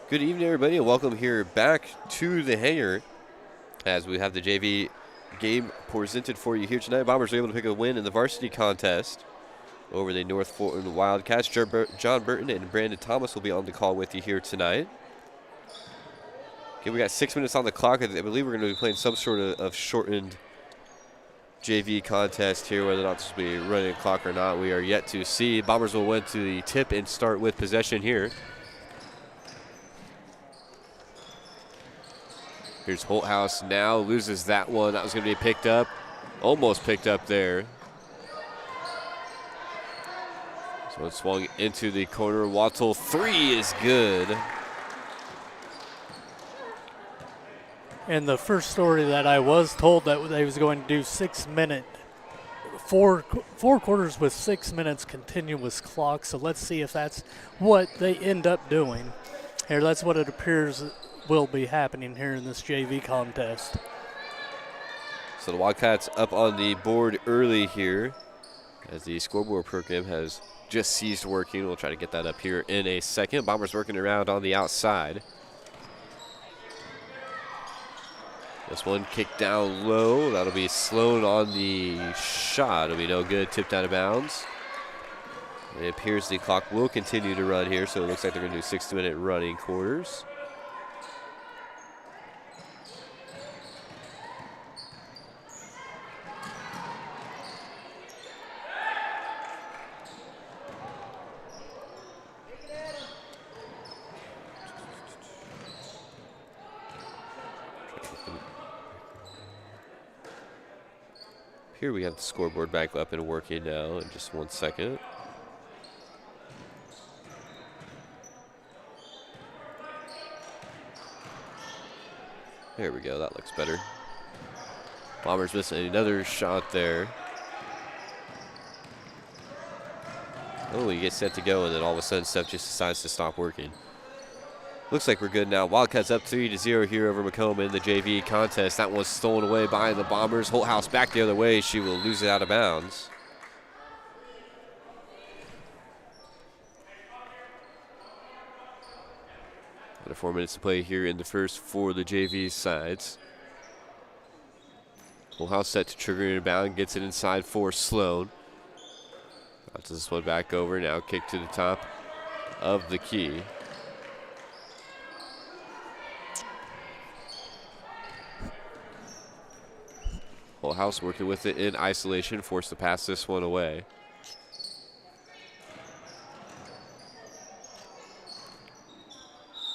Good evening, everybody, and welcome here back to the hangar as we have the JV game presented for you here tonight. Bombers are able to pick a win in the varsity contest over the North Fulton Wildcats. John Burton and Brandon Thomas will be on the call with you here tonight. Okay, we got 6 minutes on the clock. I believe we're going to be playing some sort of shortened JV contest here, whether or not this will be running a clock or not, we are yet to see. Bombers will win to the tip and start with possession here. Here's Holthouse now, loses that one. That was going to be picked up, almost picked up there. So it swung into the corner. Wattle, three is good. And the first story that I was told that they was going to do 6 minute, four quarters with 6 minutes continuous clock. So let's see if that's what they end up doing. Here, that's what it appears will be happening here in this JV contest. So the Wildcats up on the board early here as the scoreboard program has just ceased working. We'll try to get that up here in a second. Bombers working around on the outside. This one kicked down low. That'll be Sloan on the shot. It'll be no good, tipped out of bounds. It appears the clock will continue to run here, so it looks like they're going to do 6-minute running quarters. Here we have the scoreboard back up and working now in just 1 second. There we go, that looks better. Bombers missing another shot there. Oh, he gets set to go, and then all of a sudden stuff just decides to stop working. Looks like we're good now. Wildcats up 3-0 here over Macomb in the JV contest. That one's stolen away by the Bombers. Holthouse back the other way. She will lose it out of bounds. Under 4 minutes to play here in the first for the JV sides. Holthouse set to trigger and inbound. Gets it inside for Sloan. Bounces this one back over. Now kick to the top of the key. Holthouse working with it in isolation, forced to pass this one away.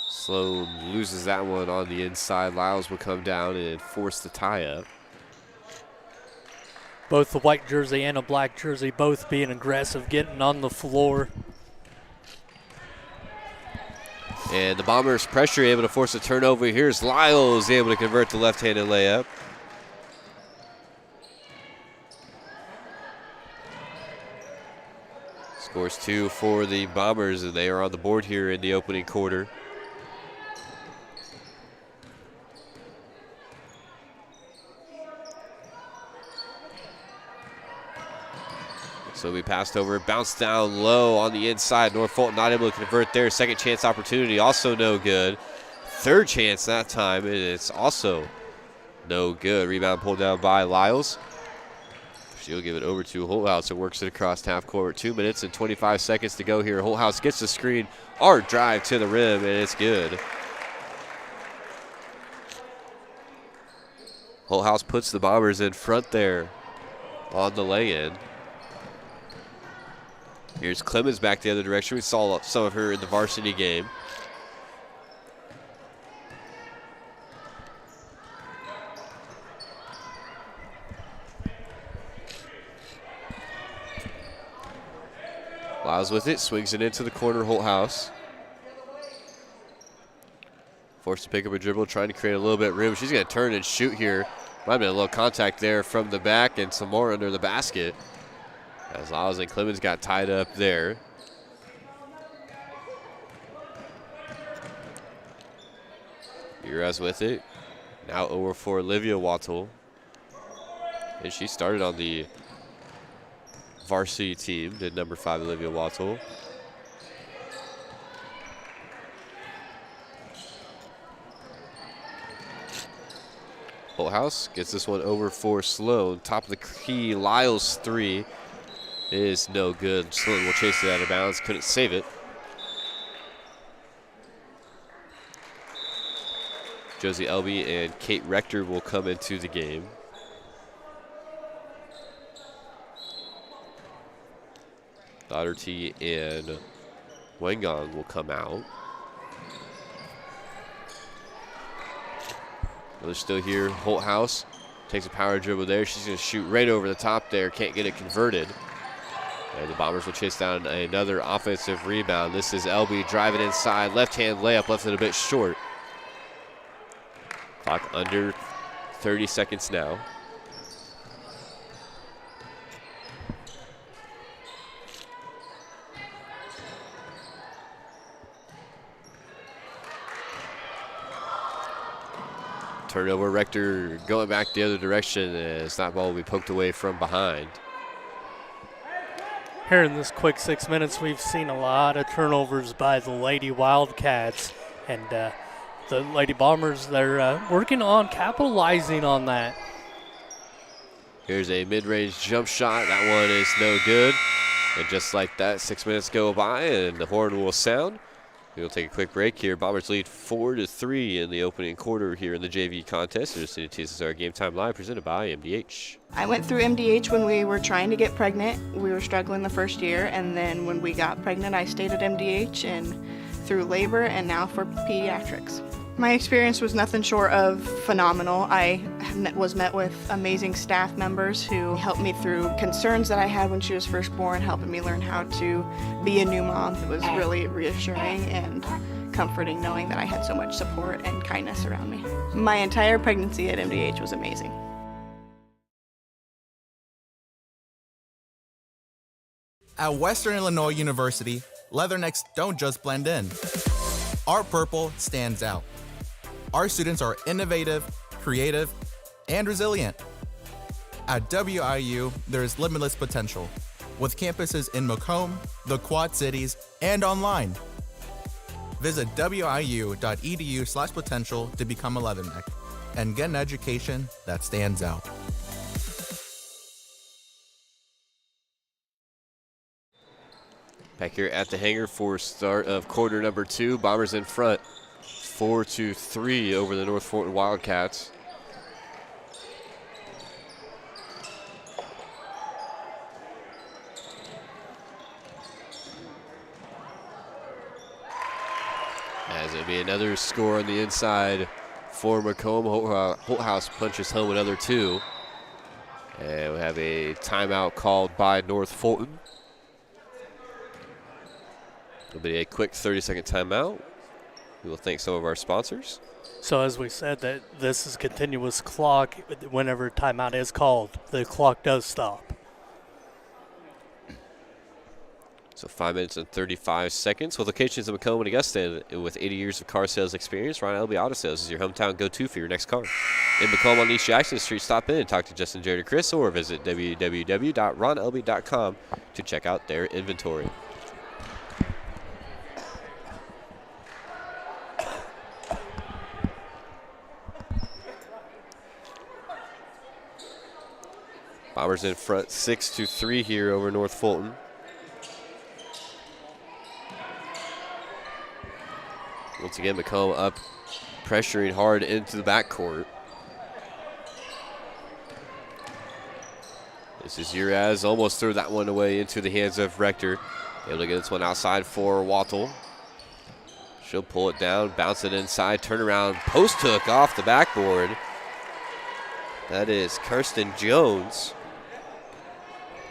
Sloan loses that one on the inside. Lyles will come down and force the tie up. Both the white jersey and a black jersey both being aggressive, getting on the floor. And the Bombers pressure able to force a turnover. Here's Lyles able to convert the left-handed layup. Scores 2 for the Bombers, and they are on the board here in the opening quarter. So we passed over, bounced down low on the inside. North Fulton not able to convert there. Second chance opportunity, also no good. Third chance that time, and it's also no good. Rebound pulled down by Lyles. She'll give it over to Holthouse. It works it across half court. 2 minutes and 25 seconds to go here. Holthouse gets the screen. Our drive to the rim, and it's good. Holthouse puts the Bombers in front there on the lay-in. Here's Clemens back the other direction. We saw some of her in the varsity game. Lyles with it, swings it into the corner. Holthouse forced to pick up a dribble, trying to create a little bit of room. She's going to turn and shoot here. Might have been a little contact there from the back and some more under the basket. As Lyles and Clemens got tied up there. Uraz with it. Now over for Olivia Wattle. And she started on the varsity team, did number 5 Olivia Wattle. Holthouse gets this one over for Sloan. Top of the key, Lyles 3 is no good. Sloan will chase it out of bounds, couldn't save it. Josie Elby and Kate Rector will come into the game. Doherty and Wengong will come out. They're still here. Holthouse takes a power dribble there. She's going to shoot right over the top there. Can't get it converted. And the Bombers will chase down another offensive rebound. This is Elby driving inside. Left-hand layup, left it a bit short. Clock under 30 seconds now. Turnover, Rector going back the other direction as that ball will be poked away from behind. Here in this quick 6 minutes, we've seen a lot of turnovers by the Lady Wildcats, and the Lady Bombers, they're working on capitalizing on that. Here's a mid-range jump shot. That one is no good. And just like that, 6 minutes go by and the horn will sound. We'll take a quick break here. Bombers lead 4-3 in the opening quarter here in the JV contest. You're listening to TSSR Game Time Live, presented by MDH. I went through MDH when we were trying to get pregnant. We were struggling the first year, and then when we got pregnant, I stayed at MDH and through labor and now for pediatrics. My experience was nothing short of phenomenal. I was met with amazing staff members who helped me through concerns that I had when she was first born, helping me learn how to be a new mom. It was really reassuring and comforting knowing that I had so much support and kindness around me. My entire pregnancy at MDH was amazing. At Western Illinois University, leathernecks don't just blend in. Our purple stands out. Our students are innovative, creative, and resilient. At WIU, there is limitless potential, with campuses in Macomb, the Quad Cities, and online. Visit wiu.edu/potential to become a leatherneck and get an education that stands out. Back here at the hangar for start of quarter number 2. Bombers in front, 4-3 over the North Fulton Wildcats. As it'll be another score on the inside for Macomb. Holthouse punches home another 2. And we have a timeout called by North Fulton. It'll be a quick 30-second timeout. We will thank some of our sponsors. So as we said, that this is continuous clock. Whenever timeout is called, the clock does stop. So 5 minutes and 35 seconds. With locations in Macomb and Augusta, and with 80 years of car sales experience, Ron Elby Auto Sales is your hometown go-to for your next car. In Macomb on East Jackson Street, stop in and talk to Justin, Jared, or Chris, or visit www.ronelby.com to check out their inventory. Bombers in front 6-3 here over North Fulton. Once again, Macomb up, pressuring hard into the backcourt. This is Uraz, almost threw that one away into the hands of Rector. Able to get this one outside for Wattle. She'll pull it down, bounce it inside, turn around, post hook off the backboard. That is Kirsten Jones.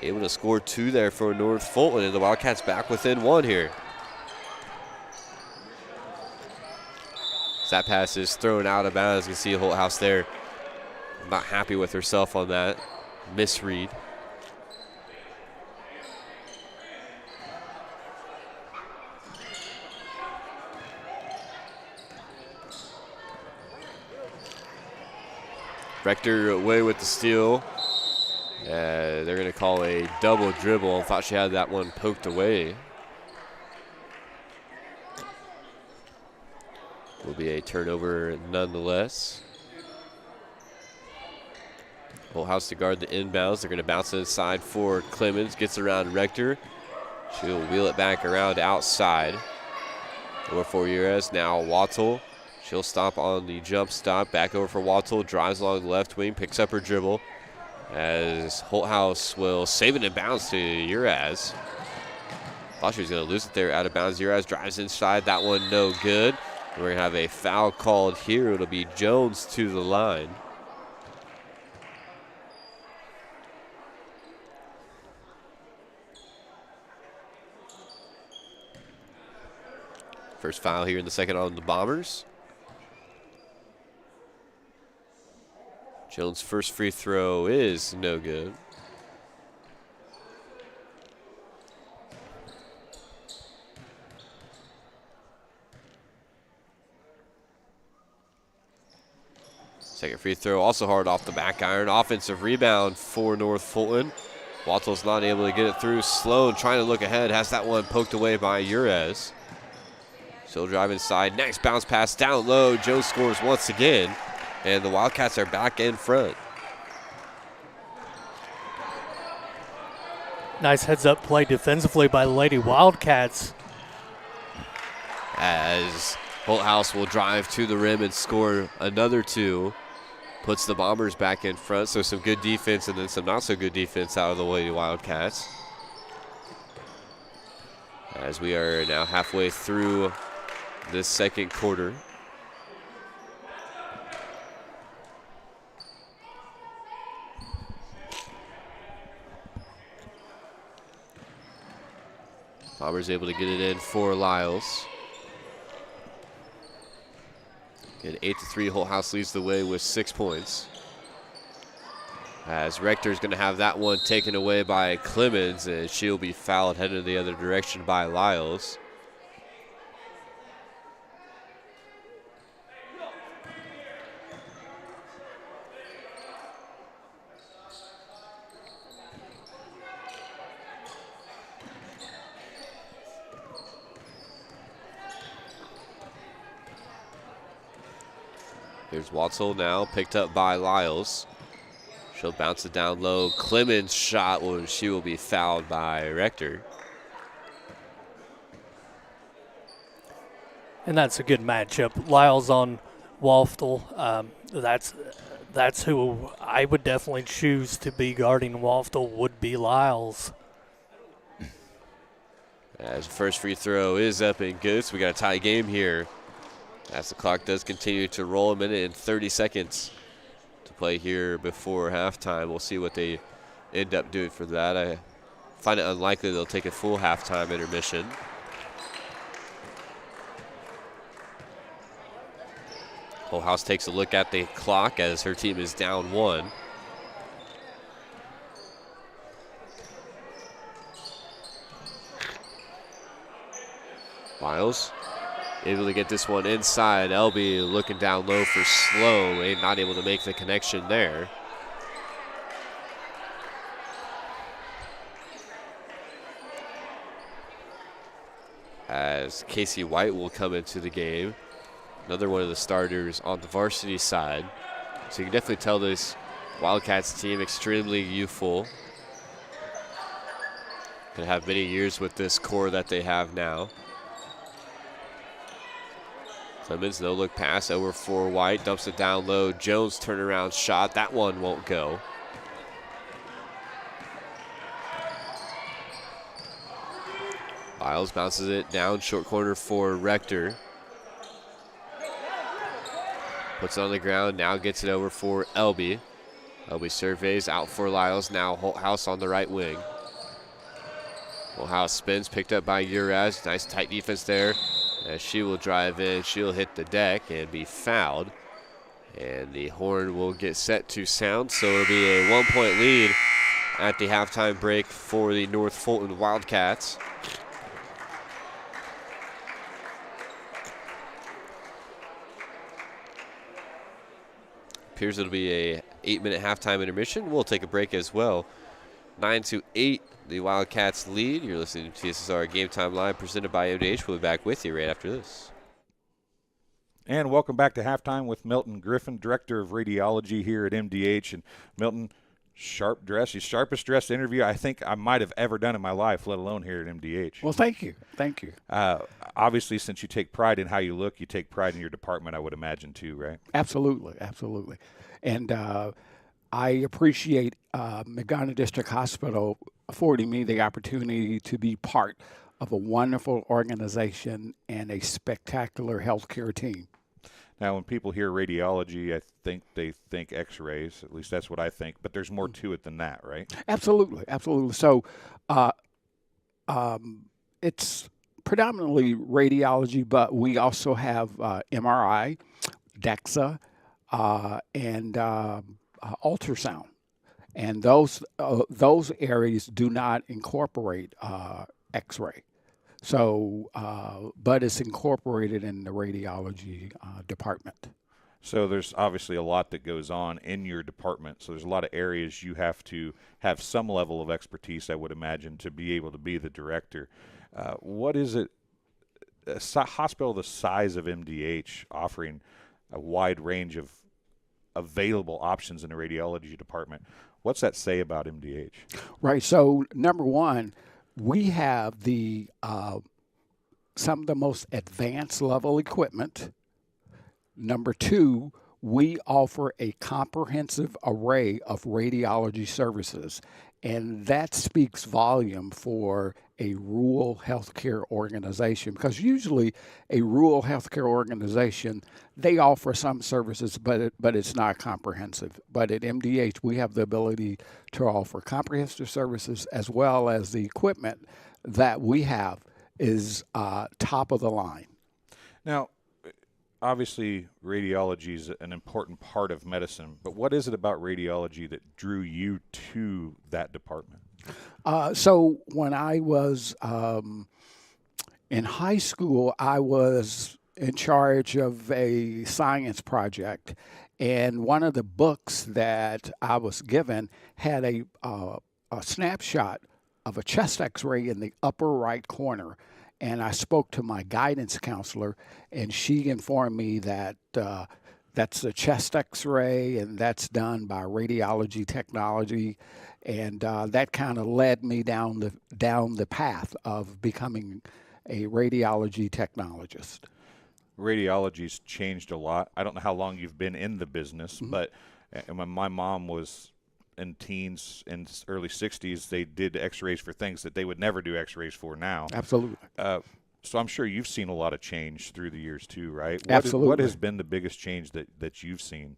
Able to score 2 there for North Fulton, and the Wildcats back within 1 here. That pass is thrown out of bounds. You can see Holthouse there. Not happy with herself on that misread. Rector away with the steal. They're going to call a double dribble. Thought she had that one poked away. Will be a turnover nonetheless. Full house to guard the inbounds. They're going to bounce it inside for Clemens. Gets around Rector. She'll wheel it back around outside. Over for Ures. Now Wattle. She'll stop on the jump stop. Back over for Wattle. Drives along the left wing. Picks up her dribble. As Holthouse will save it and bounce to Ures. Thought she was going to lose it there out of bounds. Ures drives inside. That one no good. We're going to have a foul called here. It'll be Jones to the line. First foul here in the second on the Bombers. Jones' first free throw is no good. Second free throw also hard off the back iron. Offensive rebound for North Fulton. Wattle's not able to get it through. Sloan trying to look ahead. Has that one poked away by Ures. Still drive inside. Next bounce pass down low. Jones scores once again. And the Wildcats are back in front. Nice heads-up play defensively by the Lady Wildcats. As Holthouse will drive to the rim and score another two. Puts the Bombers back in front. So some good defense and then some not so good defense out of the Lady Wildcats. As we are now halfway through this second quarter. Bombers able to get it in for Lyles. An 8-3 Holthouse leads the way with 6 points. As Rector's going to have that one taken away by Clemens, and she'll be fouled headed the other direction by Lyles. Here's Watzel now, picked up by Lyles. She'll bounce it down low. Clemens' shot, she will be fouled by Rector. And that's a good matchup. Lyles on Waftel. That's who I would definitely choose to be guarding Waftel, would be Lyles. As the first free throw is up and good, so we got a tie game here. As the clock does continue to roll, 1 minute and 30 seconds to play here before halftime. We'll see what they end up doing for that. I find it unlikely they'll take a full halftime intermission. Holthouse takes a look at the clock as her team is down 1. Lyles able to get this one inside. Elby looking down low for Sloan, not able to make the connection there. As Casey White will come into the game, another one of the starters on the varsity side. So you can definitely tell this Wildcats team extremely youthful. Gonna have many years with this core that they have now. Clemens, no look pass over for White, dumps it down low. Jones turnaround shot, that one won't go. Lyles bounces it down, short corner for Rector. Puts it on the ground, now gets it over for Elby. Elby surveys out for Lyles, now Holthouse on the right wing. Holthouse spins, picked up by Ures. Nice tight defense there. As she will drive in, she'll hit the deck and be fouled. And the horn will get set to sound, so it'll be a 1-point lead at the halftime break for the North Fulton Wildcats. Appears it'll be a 8-minute halftime intermission. We'll take a break as well. 9-8, the Wildcats lead. You're listening to TSSR Game Time Live presented by MDH. We'll be back with you right after this. And welcome back to Halftime with Milton Griffin, Director of Radiology here at MDH. And Milton, sharp dress, the sharpest dressed interview I think I might have ever done in my life, let alone here at MDH. Well, thank you. Thank you. Obviously, since you take pride in how you look, you take pride in your department, I would imagine, too, right? Absolutely, absolutely. And I appreciate McDonough District Hospital affording me the opportunity to be part of a wonderful organization and a spectacular healthcare team. Now, when people hear radiology, I think they think x-rays. At least that's what I think. But there's more to it than that, right? Absolutely, absolutely. So it's predominantly radiology, but we also have MRI, DEXA, and ultrasound. And those areas do not incorporate x-ray. So, but it's incorporated in the radiology department. So there's obviously a lot that goes on in your department. So there's a lot of areas you have to have some level of expertise, I would imagine, to be able to be the director. What is it, a hospital the size of MDH offering a wide range of available options in the radiology department? What's that say about MDH? Right. So number one, we have the some of the most advanced level equipment. Number two, we offer a comprehensive array of radiology services, and that speaks volume for a rural healthcare organization, because usually a rural healthcare organization, they offer some services, but it's not comprehensive. But at MDH, we have the ability to offer comprehensive services, as well as the equipment that we have is top of the line. Now, obviously, radiology is an important part of medicine, but what is it about radiology that drew you to that department? So when I was in high school, I was in charge of a science project, and one of the books that I was given had a snapshot of a chest x-ray in the upper right corner. And I spoke to my guidance counselor, and she informed me that that's a chest x-ray, and that's done by radiology technology. And that kind of led me down the path of becoming a radiology technologist. Radiology's changed a lot. I don't know how long you've been in the business, but when my mom was in teens and early 60s, they did x-rays for things that they would never do x-rays for now. Absolutely. So I'm sure you've seen a lot of change through the years too, right? Absolutely. What has been the biggest change that you've seen?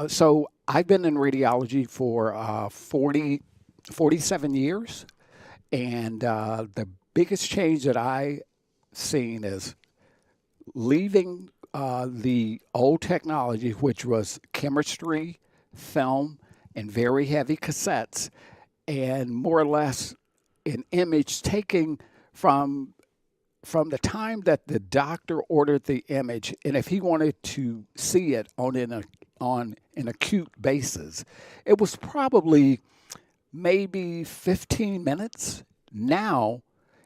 So I've been in radiology for 47 years, and the biggest change that I've seen is leaving the old technology, which was chemistry, film, and very heavy cassettes, and more or less an image taken from the time that the doctor ordered the image, and if he wanted to see it on an acute basis, it was probably maybe 15 minutes. Now,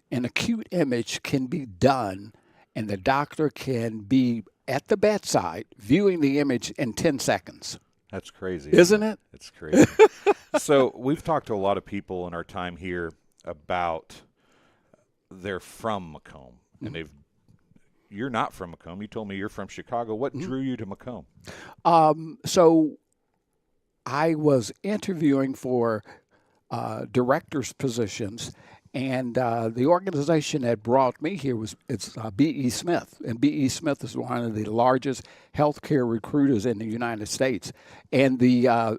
an acute image can be done, and the doctor can be at the bedside viewing the image in 10 seconds. That's crazy. Isn't it? It's crazy. So we've talked to a lot of people in our time here about they're from Macomb, and you're not from Macomb. You told me you're from Chicago. What drew you to Macomb? So I was interviewing for director's positions, and the organization that brought me here it's B.E. Smith, and B.E. Smith is one of the largest healthcare recruiters in the United States. And the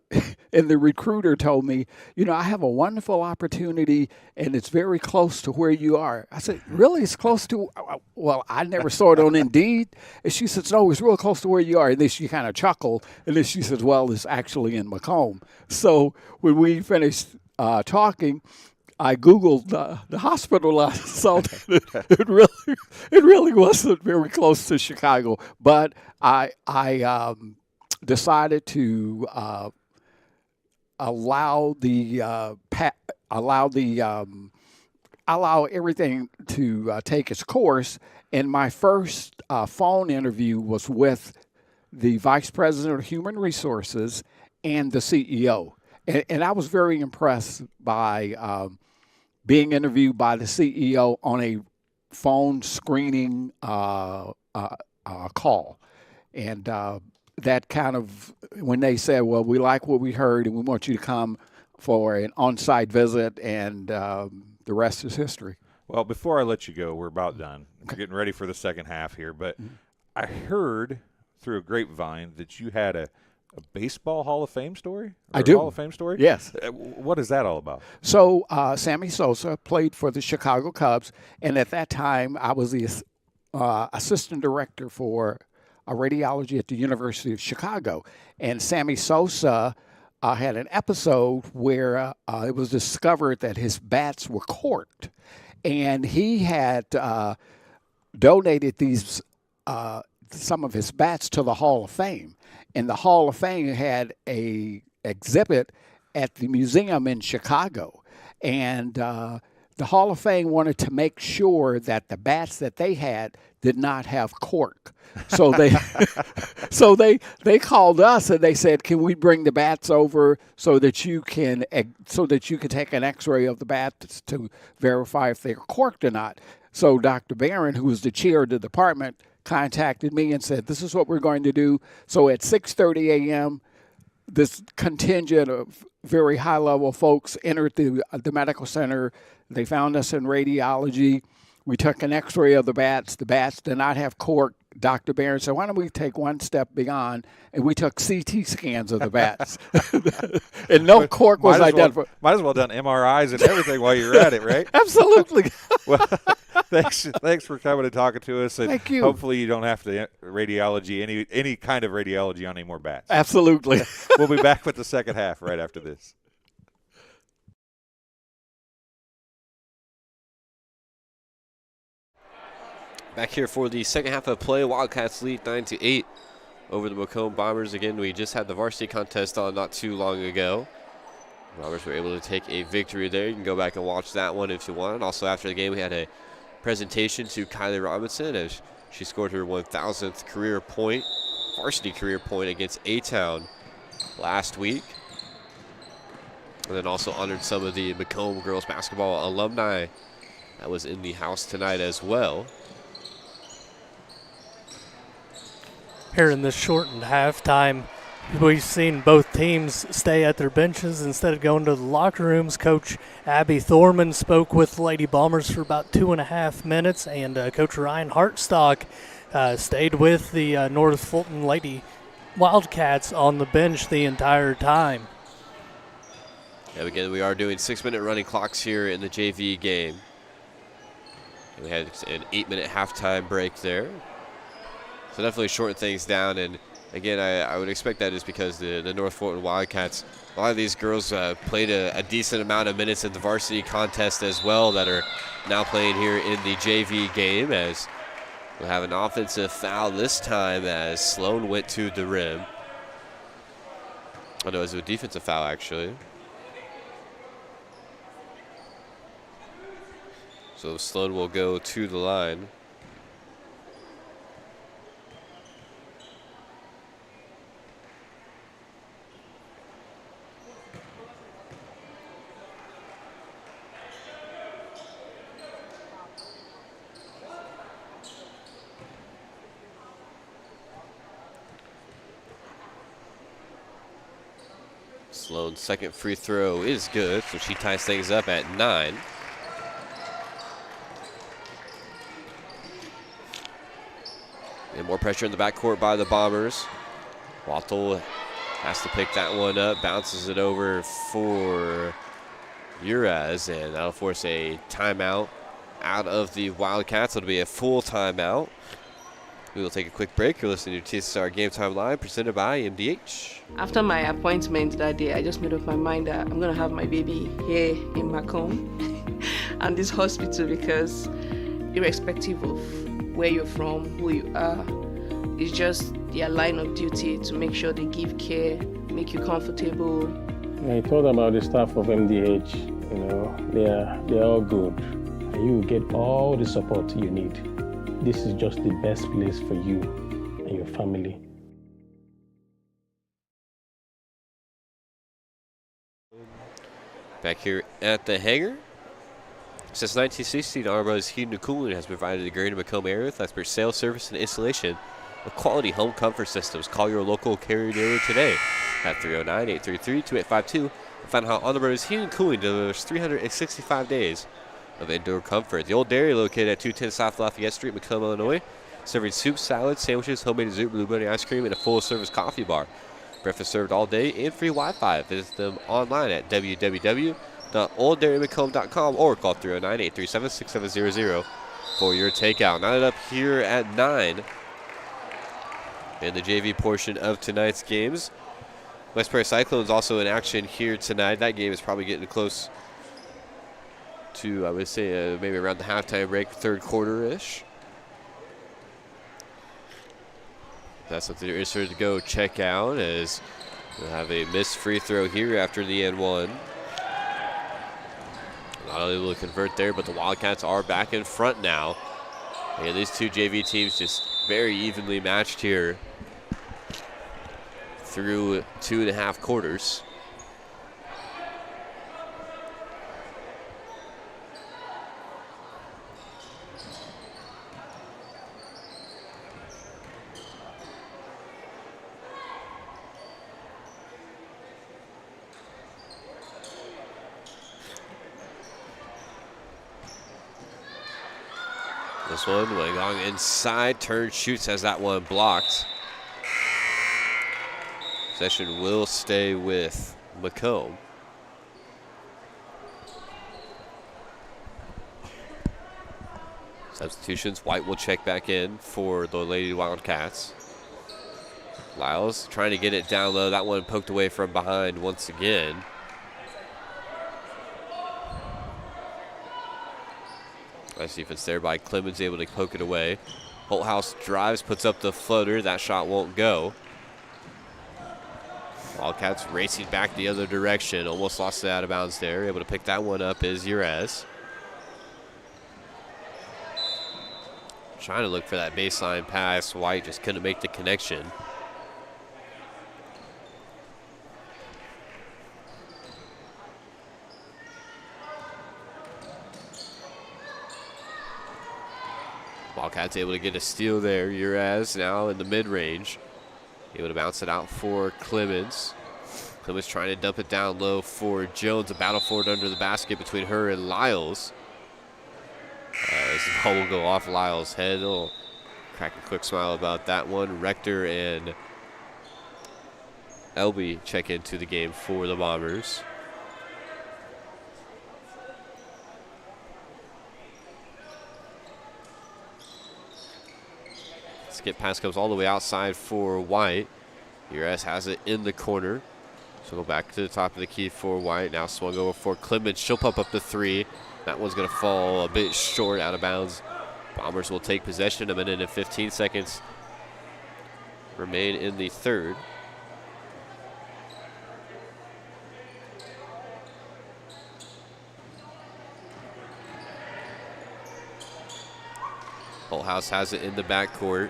recruiter told me, I have a wonderful opportunity, and it's very close to where you are. I said, really? It's close to? Well, I never saw it on Indeed. And she said, no, it's real close to where you are. And then she kind of chuckled, and then she said, well, it's actually in Macomb. So when we finished talking, I Googled the hospital. I saw that it really wasn't very close to Chicago. But I decided to allow everything to take its course. And my first phone interview was with the Vice President of Human Resources and the CEO. And I was very impressed by being interviewed by the CEO on a phone screening call. And that kind of, when they said, well, we like what we heard and we want you to come for an on-site visit, and the rest is history. Well, before I let you go, we're about done. We're getting ready for the second half here, but I heard through a grapevine that you had a baseball Hall of Fame story? I do. Hall of Fame story? Yes. What is that all about? So Sammy Sosa played for the Chicago Cubs, and at that time I was the assistant director for radiology at the University of Chicago. And Sammy Sosa had an episode where it was discovered that his bats were corked. And he had donated these some of his bats to the Hall of Fame. And the Hall of Fame had a exhibit at the museum in Chicago. And the Hall of Fame wanted to make sure that the bats that they had did not have cork. So they called us and they said, "Can we bring the bats over so that you can take an X-ray of the bats to verify if they're corked or not?" So Dr. Barron, who was the chair of the department, contacted me and said, "This is what we're going to do." So at 6:30 a.m., this contingent of very high-level folks entered the medical center. They found us in radiology. We took an X-ray of the bats. The bats did not have cork. Dr. Barron said, "Why don't we take one step beyond?" And we took CT scans of the bats. And no cork was identified. Might as well done MRIs and everything while you're at it, right? Absolutely. Well, thanks for coming and talking to us. And thank you. Hopefully you don't have to radiology, any kind of radiology on any more bats. Absolutely. We'll be back with the second half right after this. Back here for the second half of play. Wildcats lead 9-8 over the Macomb Bombers. Again, we just had the varsity contest on not too long ago. Bombers were able to take a victory there. You can go back and watch that one if you want. Also, after the game, we had a presentation to Kylie Robinson as she scored her 1,000th career point, varsity career point against A-Town last week. And then also honored some of the Macomb girls basketball alumni that was in the house tonight as well. Here in this shortened halftime, we've seen both teams stay at their benches instead of going to the locker rooms. Coach Abby Thorman spoke with the Lady Bombers for about 2.5 minutes, and Coach Ryan Hartstock stayed with the North Fulton Lady Wildcats on the bench the entire time. And again, we are doing 6-minute running clocks here in the JV game. And we had an 8-minute halftime break there. So definitely shorten things down, and again, I would expect that is because the North Fulton Wildcats, a lot of these girls played a decent amount of minutes in the varsity contest as well that are now playing here in the JV game, as we'll have an offensive foul this time as Sloan went to the rim. Oh no, it was a defensive foul actually. So Sloan will go to the line. Sloan's second free throw is good, so she ties things up at 9. And more pressure in the backcourt by the Bombers. Waltel has to pick that one up, bounces it over for Uraz, and that'll force a timeout out of the Wildcats. It'll be a full timeout. We will take a quick break. You're listening to TSSR Game Time Live, presented by MDH. After my appointment that day, I just made up my mind that I'm going to have my baby here in Macomb and this hospital, because irrespective of where you're from, who you are, it's just their line of duty to make sure they give care, make you comfortable. I told about the staff of MDH, they're all good. and you will get all the support you need. This is just the best place for you and your family. Back here at the hangar. Since 1960, Honor Brothers Heating and Cooling has provided the greater Macomb area with expert sales, service, and installation of quality home comfort systems. Call your local carrier dealer today at 309-833-2852 and find out how Honor Brothers Heating and Cooling delivers 365 days of indoor comfort. The Old Dairy, located at 210 South Lafayette Street, Macomb, Illinois, serving soup, salads, sandwiches, homemade dessert, blueberry ice cream, and a full-service coffee bar. Breakfast served all day and free Wi-Fi. Visit them online at www.olddairymacomb.com or call 309-837-6700 for your takeout. Knotted up here at 9 in the JV portion of tonight's games. West Prairie Cyclones also in action here tonight. That game is probably getting close to, I would say, maybe around the halftime break, third quarter-ish. That's something you're interested to go check out, as we'll have a missed free throw here after the N1. Not able to convert there, but the Wildcats are back in front now. And these two JV teams just very evenly matched here through 2.5 quarters. This one going inside, turn, shoots, has that one blocked. Possession will stay with Macomb. Substitutions, White will check back in for the Lady Wildcats. Lyles trying to get it down low. That one poked away from behind once again. Nice defense there by Clemens, able to poke it away. Holthouse drives, puts up the floater. That shot won't go. Wildcats racing back the other direction. Almost lost it out of bounds there. Able to pick that one up is Urez. Trying to look for that baseline pass. White just couldn't make the connection. Wildcats able to get a steal there. Urez now in the mid-range. Able to bounce it out for Clemens. Clemens trying to dump it down low for Jones. A battle for it under the basket between her and Lyles. As the ball will go off Lyles' head. He'll crack a quick smile about that one. Rector and Elby check into the game for the Bombers. Skip pass comes all the way outside for White. Urez has it in the corner. So go back to the top of the key for White. Now swung over for Clemens. She'll pump up the three. That one's going to fall a bit short, out of bounds. Bombers will take possession. 1 minute and 15 seconds remain in the third. Holthouse has it in the backcourt.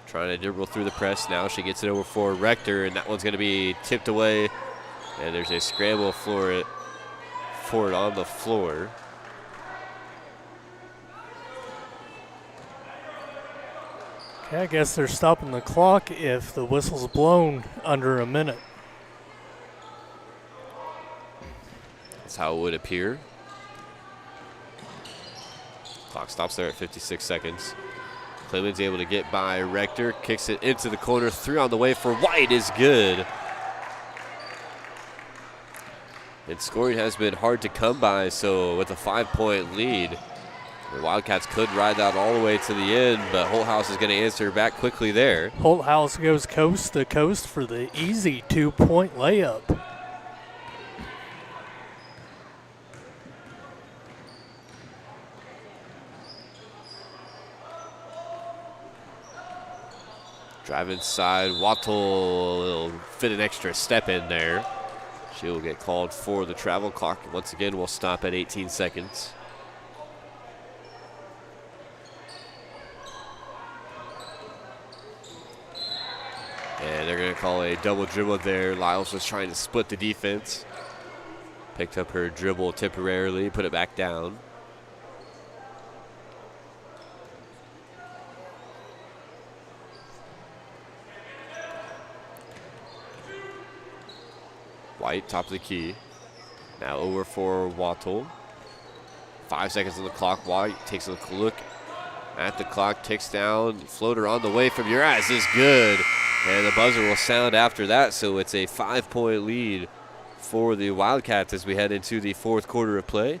Trying to dribble through the press now. She gets it over for Rector, and that one's going to be tipped away. And there's a scramble for it on the floor. Okay, I guess they're stopping the clock if the whistle's blown under a minute. That's how it would appear. Clock stops there at 56 seconds. Clemens able to get by Rector, kicks it into the corner. 3 on the way for White is good. And scoring has been hard to come by, so with a 5-point lead, the Wildcats could ride that all the way to the end, but Holthouse is going to answer back quickly there. Holthouse goes coast to coast for the easy 2-point layup. Drive inside, Wattle will fit an extra step in there. She will get called for the travel. Clock once again will stop at 18 seconds. And they're going to call a double dribble there. Lyles was trying to split the defense. Picked up her dribble temporarily, put it back down. White, top of the key. Now over for Wattle. 5 seconds on the clock. White takes a look at the clock, ticks down. Floater on the way from Uraz is good. And the buzzer will sound after that, so it's a 5-point lead for the Wildcats as we head into the fourth quarter of play.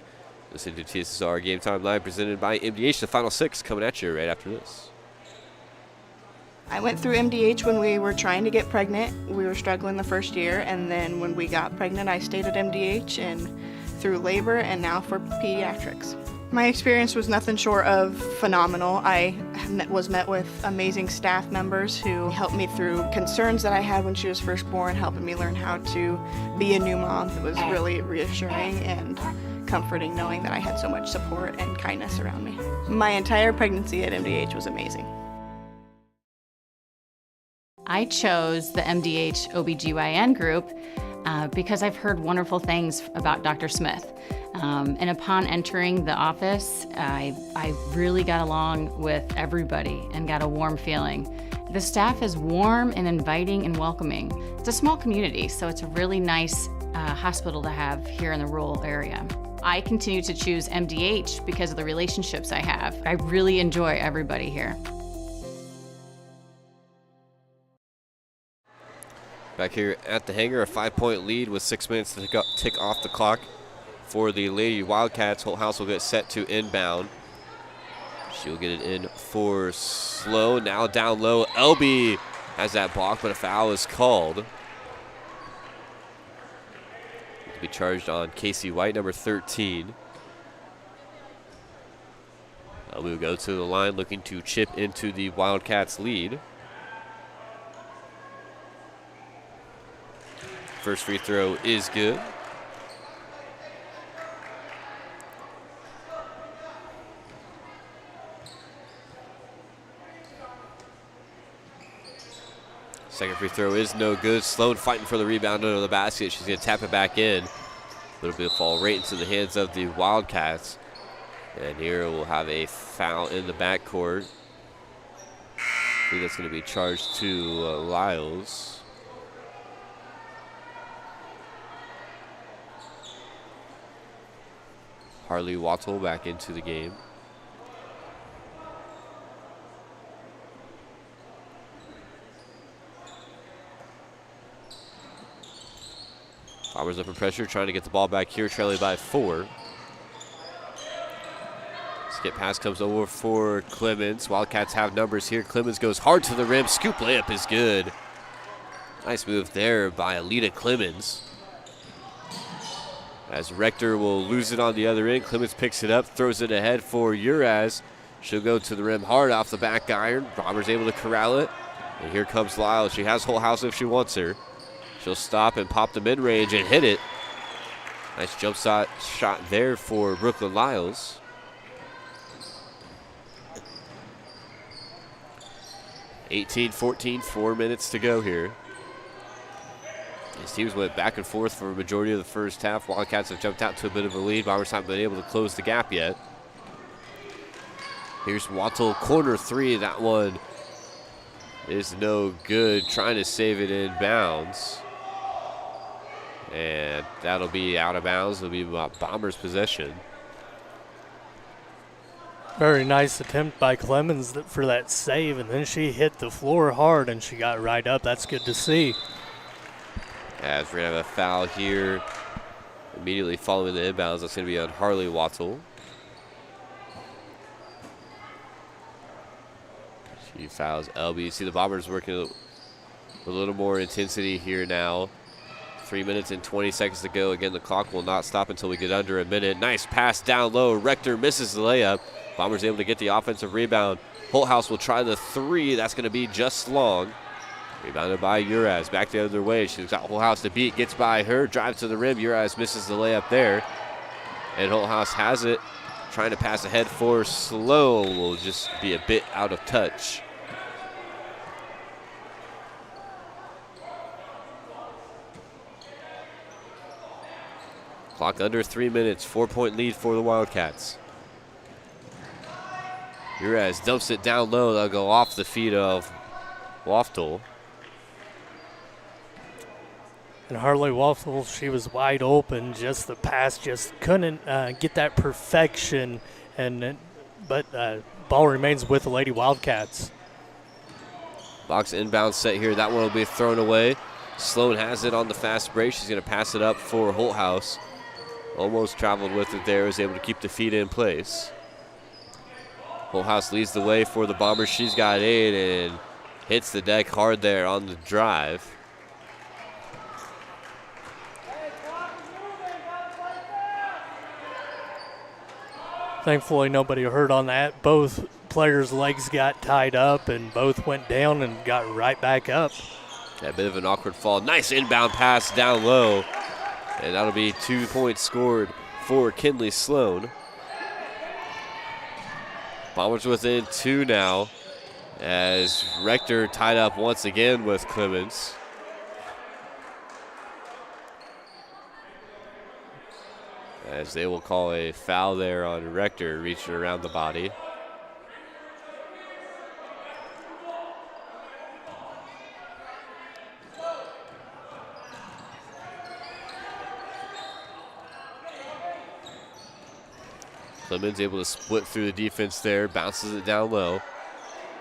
Listen to TSSR Game Time Live presented by MDH. The final six coming at you right after this. I went through MDH when we were trying to get pregnant. We were struggling the first year, and then when we got pregnant, I stayed at MDH and through labor and now for pediatrics. My experience was nothing short of phenomenal. I was met with amazing staff members who helped me through concerns that I had when she was first born, helping me learn how to be a new mom. It was really reassuring and comforting knowing that I had so much support and kindness around me. My entire pregnancy at MDH was amazing. I chose the MDH OBGYN group because I've heard wonderful things about Dr. Smith. And upon entering the office, I really got along with everybody and got a warm feeling. The staff is warm and inviting and welcoming. It's a small community, so it's a really nice hospital to have here in the rural area. I continue to choose MDH because of the relationships I have. I really enjoy everybody here. Back here at the hangar, a 5-point lead with 6 minutes to tick off the clock for the Lady Wildcats. Holthouse will get set to inbound. She'll get it in for Slow. Now down low. Elby has that block, but a foul is called. To be charged on Casey White, number 13. Elby will go to the line looking to chip into the Wildcats' lead. First free throw is good. Second free throw is no good. Sloan fighting for the rebound under the basket. She's going to tap it back in. It'll be a fall right into the hands of the Wildcats. And here we'll have a foul in the backcourt. I think that's going to be charged to Lyles. Harley Wattle back into the game. Bombers under pressure, trying to get the ball back here, trailing by 4. Skip pass comes over for Clemens. Wildcats have numbers here. Clemens goes hard to the rim. Scoop layup is good. Nice move there by Alita Clemens. As Rector will lose it on the other end. Clemens picks it up, throws it ahead for Uraz. She'll go to the rim hard off the back iron. Bombers able to corral it. And here comes Lyle. She has Holthouse if she wants her. She'll stop and pop the mid-range and hit it. Nice jump shot there for Brooklyn Lyles. (18-14), 4 minutes to go here. These teams went back and forth for a majority of the first half. Wildcats have jumped out to a bit of a lead. Bombers haven't been able to close the gap yet. Here's Wattle, corner 3. That one is no good. Trying to save it in bounds. And that'll be out of bounds. It'll be Bombers' possession. Very nice attempt by Clemens for that save, and then she hit the floor hard and she got right up. That's good to see. As we're going to have a foul here immediately following the inbounds. That's going to be on Harley Wattle. She fouls LB. You see the Bombers working with a little more intensity here now. 3 minutes and 20 seconds to go. Again, the clock will not stop until we get under a minute. Nice pass down low. Rector misses the layup. Bombers able to get the offensive rebound. Holthouse will try the 3. That's going to be just long. Rebounded by Uraz. Back the other way. She's got Holthouse to beat. Gets by her. Drives to the rim. Uraz misses the layup there. And Holthouse has it. Trying to pass ahead for Slow. Will just be a bit out of touch. Clock under 3 minutes, 4-point lead for the Wildcats. Urez dumps it down low. That'll go off the feet of Waftel. And Harley Waffle, she was wide open. Just the pass just couldn't get that perfection. But ball remains with the Lady Wildcats. Box inbound set here. That one will be thrown away. Sloan has it on the fast break. She's going to pass it up for Holthouse. Almost traveled with it there. Was able to keep the feet in place. Holthouse leads the way for the Bombers. She's got 8 and hits the deck hard there on the drive. Thankfully, nobody hurt on that. Both players' legs got tied up, and both went down and got right back up. A bit of an awkward fall. Nice inbound pass down low. And that'll be 2 points scored for Kinley Sloan. Bombers within 2 now as Rector tied up once again with Clemens. As they will call a foul there on Rector, reaching around the body. Clemens able to split through the defense there, bounces it down low.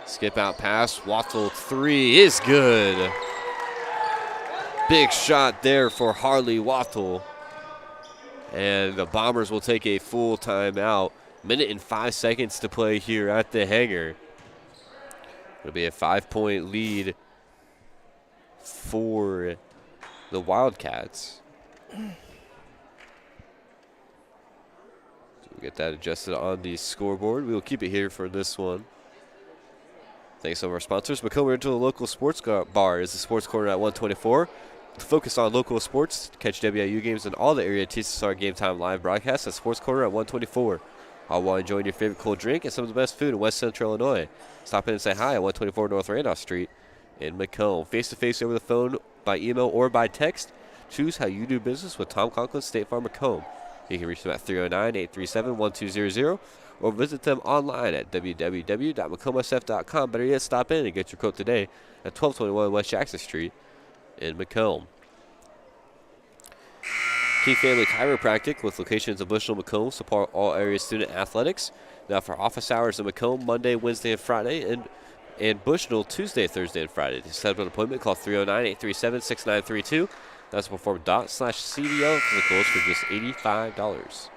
Skip out pass, Wattle 3 is good. Big shot there for Harley Wattle. And the Bombers will take a full timeout. 1:05 to play here at the hangar. It'll be a 5-point lead for the Wildcats. So we'll get that adjusted on the scoreboard. We will keep it here for this one. Thanks to our sponsors. Macomb Rental Local Sports Bar is the sports corner at 124. Focus on local sports. Catch WIU games and all the area TSSR Game Time live broadcasts at Sports Corner at 124. All while enjoying your favorite cold drink and some of the best food in West Central Illinois. Stop in and say hi at 124 North Randolph Street in Macomb. Face-to-face over the phone, by email, or by text. Choose how you do business with Tom Conklin, State Farm, Macomb. You can reach them at 309-837-1200 or visit them online at www.macombsf.com. Better yet, stop in and get your quote today at 1221 West Jackson Street in Macomb. King Family Chiropractic with locations in Bushnell, Macomb support all area student athletics. Now for office hours in Macomb, Monday, Wednesday, and Friday, and Bushnell, Tuesday, Thursday, and Friday. To set up an appointment, call 309-837-6932. That's perform ./CDO physicals for just $85.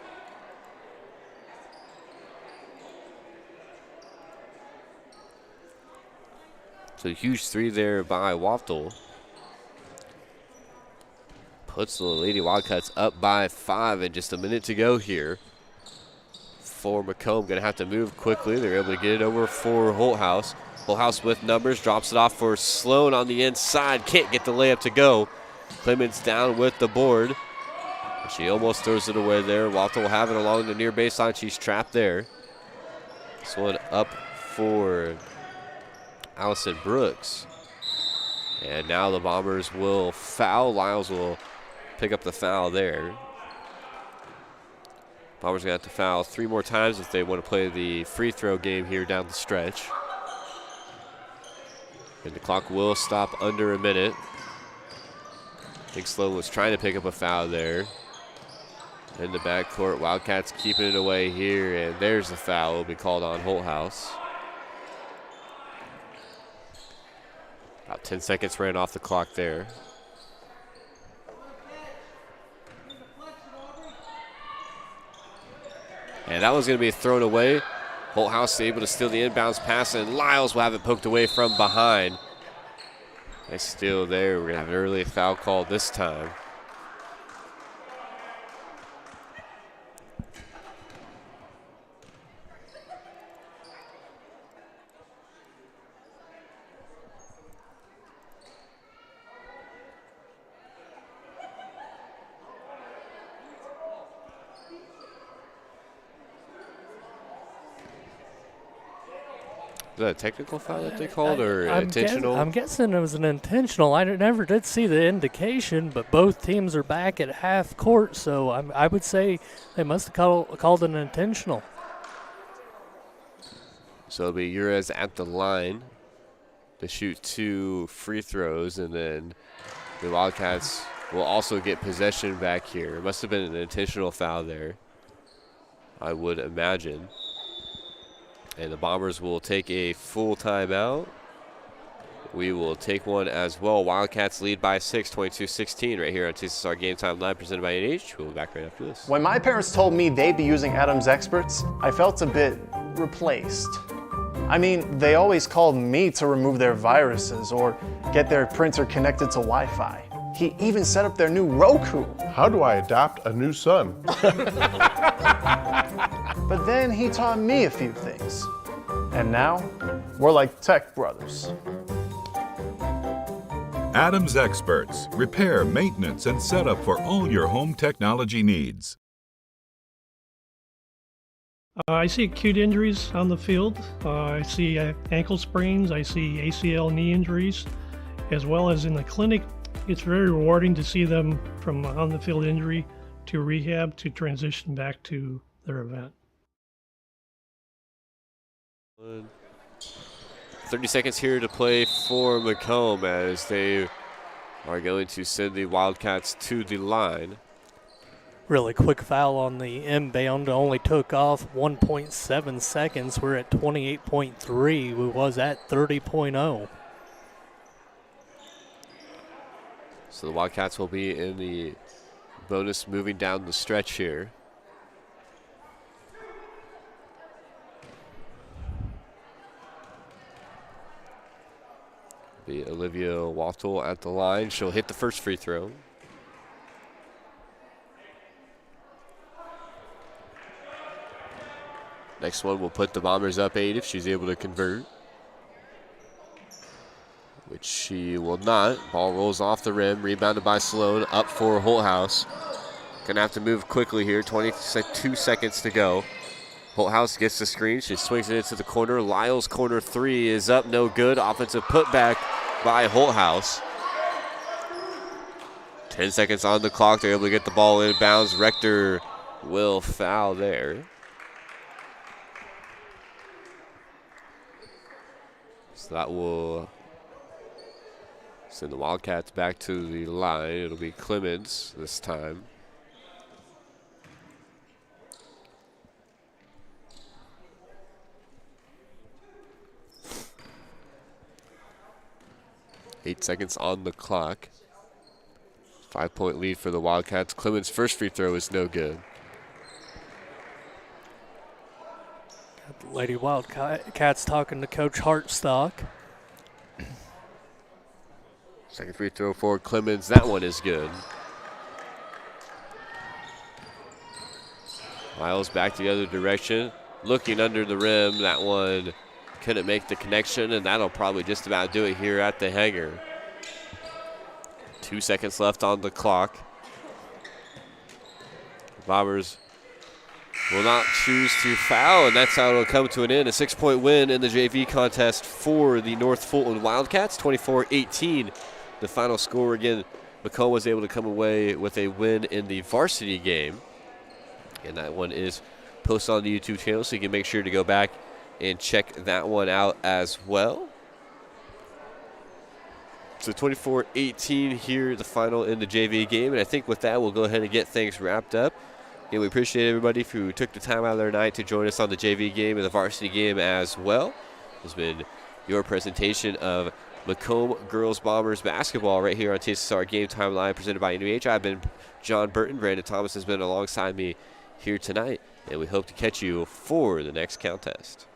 So a huge 3 there by Waftel. Puts the Lady Wildcats up by 5 and just a minute to go here. For Macomb, going to have to move quickly. They're able to get it over for Holthouse. Holthouse with numbers, drops it off for Sloan on the inside. Can't get the layup to go. Clemens down with the board. She almost throws it away there. Walter will have it along the near baseline. She's trapped there. This one up for Allison Brooks. And now the Bombers will foul. Lyles will pick up the foul there. Bombers going to have to foul 3 more times if they want to play the free throw game here down the stretch. And the clock will stop under a minute. I think Sloan was trying to pick up a foul there. In the backcourt, Wildcats keeping it away here, and there's the foul. Will be called on Holthouse. About 10 seconds ran off the clock there. And that was going to be thrown away. Holthouse able to steal the inbounds pass, and Lyles will have it poked away from behind. Nice steal there. We're going to have an early foul call this time. that a technical foul that they called, or intentional? I'm guessing it was an intentional. I never did see the indication, but both teams are back at half court, so I would say they must have called an intentional. So it'll be Urias at the line to shoot 2 free throws, and then the Wildcats will also get possession back here. It must have been an intentional foul there, I would imagine. And the Bombers will take a full timeout. We will take one as well. Wildcats lead by 6, 22-16 right here on TSSR Game Time Live, presented by NH. We'll be back right after this. When my parents told me they'd be using Adams Experts, I felt a bit replaced. I mean, they always called me to remove their viruses or get their printer connected to Wi-Fi. He even set up their new Roku. How do I adopt a new son? But then he taught me a few things. And now, we're like tech brothers. Adams Experts. Repair, maintenance, and setup for all your home technology needs. I see acute injuries on the field. I see ankle sprains. I see ACL knee injuries, as well as in the clinic. It's very rewarding to see them from on the field injury to rehab to transition back to their event. 30 seconds here to play for Macomb as they are going to send the Wildcats to the line. Really quick foul on the inbound. Only took off 1.7 seconds. We're at 28.3. We was at 30.0. So the Wildcats will be in the bonus moving down the stretch here. Be Olivia Waltel at the line. She'll hit the first free throw. Next one will put the Bombers up 8 if she's able to convert, which she will not. Ball rolls off the rim, rebounded by Sloan, up for Holthouse. Gonna have to move quickly here, 22 seconds to go. Holthouse gets the screen, she swings it into the corner. Lyle's corner 3 is up, no good. Offensive putback by Holthouse. 10 seconds on the clock, they're able to get the ball inbounds. Rector will foul there. So that will send the Wildcats back to the line. It'll be Clemens this time. Eight seconds on the clock. 5-point lead for the Wildcats. Clemens' first free throw is no good. Lady Wildcats talking to Coach Hartstock. Second free throw for Clemens. That one is good. Miles back the other direction. Looking under the rim. That one couldn't make the connection, and that'll probably just about do it here at the hangar. 2 seconds left on the clock. Bombers will not choose to foul, and that's how it'll come to an end. A 6-point win in the JV contest for the North Fulton Wildcats, 24-18. The final score again, Macomb was able to come away with a win in the varsity game, and that one is posted on the YouTube channel, so you can make sure to go back and check that one out as well. So 24-18 here, the final in the JV game, and I think with that we'll go ahead and get things wrapped up. And we appreciate everybody who took the time out of their night to join us on the JV game and the varsity game as well. This has been your presentation of Macomb Girls Bombers basketball right here on TSSR Game Time Live, presented by NUH. I've been John Burton. Brandon Thomas has been alongside me here tonight, and we hope to catch you for the next contest.